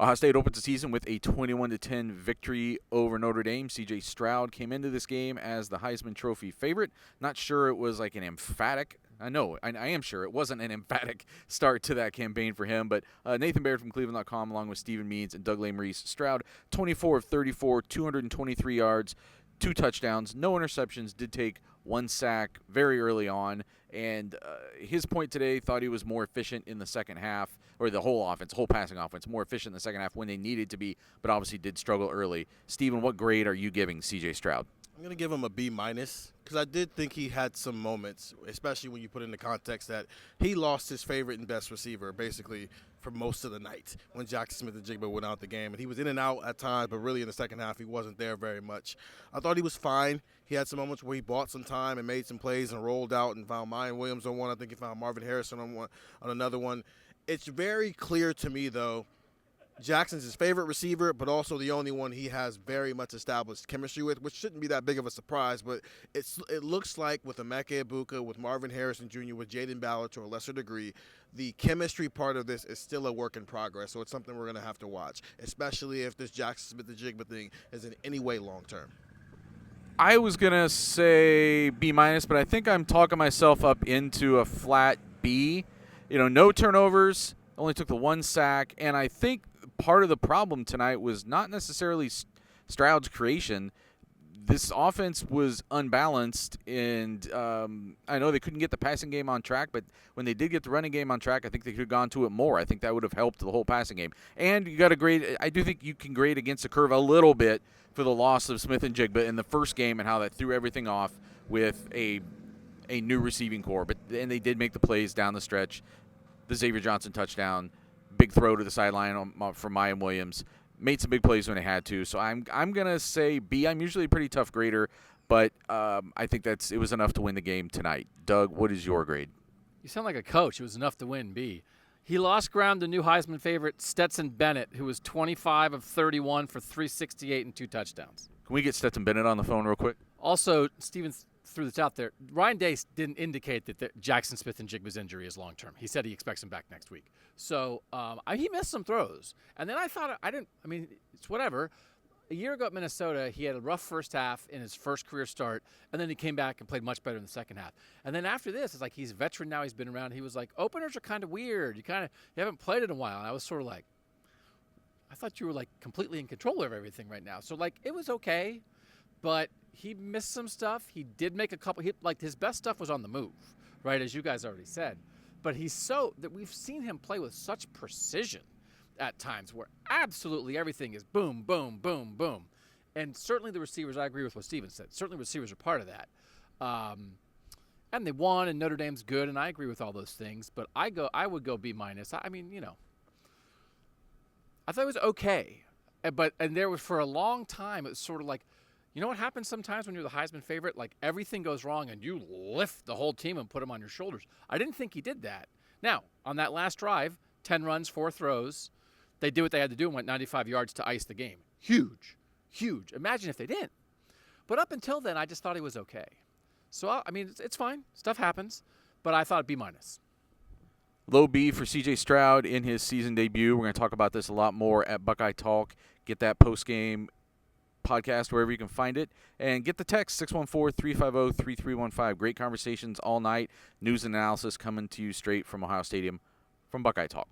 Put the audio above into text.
Ohio State opens the season with a 21-10 victory over Notre Dame. C.J. Stroud came into this game as the Heisman Trophy favorite. Not sure it was like an emphatic. I am sure it wasn't an emphatic start to that campaign for him. But Nathan Baird from cleveland.com, along with Stephen Means and Doug Lesmerises. Stroud, 24 of 34, 223 yards, 2 touchdowns, no interceptions, did take 1 sack very early on. And his point today, thought he was more efficient in the second half, or the whole offense, whole passing offense, more efficient in the second half when they needed to be, but obviously did struggle early. Steven, what grade are you giving C.J. Stroud? I'm going to give him a B- because I did think he had some moments, especially when you put in the context that he lost his favorite and best receiver basically for most of the night when Jackson Smith-Njigba went out the game. And he was in and out at times, but really in the second half he wasn't there very much. I thought he was fine. He had some moments where he bought some time and made some plays and rolled out and found Mayan Williams on one. I think he found Marvin Harrison on another one. It's very clear to me, though, Jackson's his favorite receiver, but also the only one he has very much established chemistry with, which shouldn't be that big of a surprise. But it looks like with Emeka Egbuka, with Marvin Harrison Jr., with Jaden Ballard to a lesser degree, the chemistry part of this is still a work in progress. So it's something we're going to have to watch, especially if this Jackson Smith-Njigba thing is in any way long term. I was going to say B-, but I think I'm talking myself up into a flat B. No turnovers, only took the 1 sack, and I think part of the problem tonight was not necessarily Stroud's creation. This offense was unbalanced, and I know they couldn't get the passing game on track, but when they did get the running game on track, I think they could have gone to it more. I think that would have helped the whole passing game. And you got to grade. I do think you can grade against the curve a little bit for the loss of Smith-Njigba in the first game and how that threw everything off with a new receiving core. And they did make the plays down the stretch. The Xavier Johnson touchdown, big throw to the sideline from Mayan Williams. Made some big plays when they had to. So I'm going to say B. I'm usually a pretty tough grader, but I think it was enough to win the game tonight. Doug, what is your grade? You sound like a coach. It was enough to win B. He lost ground to new Heisman favorite Stetson Bennett, who was 25 of 31 for 368 and 2 touchdowns. Can we get Stetson Bennett on the phone real quick? Also, Steven threw this out there. Ryan Day didn't indicate that Jackson Smith-Njigba's injury is long-term. He said he expects him back next week. So he missed some throws. And then I thought, it's whatever. A year ago at Minnesota, he had a rough first half in his first career start, and then he came back and played much better in the second half. And then after this, it's like he's a veteran now. He's been around. He was like, openers are kind of weird. You haven't played in a while. And I was sort of like, I thought you were like completely in control of everything right now. So like it was okay, but he missed some stuff. He did make a couple. His best stuff was on the move, right, as you guys already said. But we've seen him play with such precision at times where absolutely everything is boom, boom, boom, boom. And certainly the receivers, I agree with what Steven said. Certainly receivers are part of that. And they won, and Notre Dame's good, and I agree with all those things. But I would go B-. I thought it was okay. And there was, for a long time, it was sort of like, you know what happens sometimes when you're the Heisman favorite? Like everything goes wrong and you lift the whole team and put them on your shoulders. I didn't think he did that. Now, on that last drive, 10 runs, 4 throws, they did what they had to do and went 95 yards to ice the game. Huge, huge. Imagine if they didn't. But up until then, I just thought he was okay. So, it's fine. Stuff happens. But I thought B-. Low B for C.J. Stroud in his season debut. We're going to talk about this a lot more at Buckeye Talk. Get that post-game podcast wherever you can find it, and get the text 614-350-3315. Great conversations all night, news and analysis coming to you straight from Ohio Stadium from Buckeye Talk.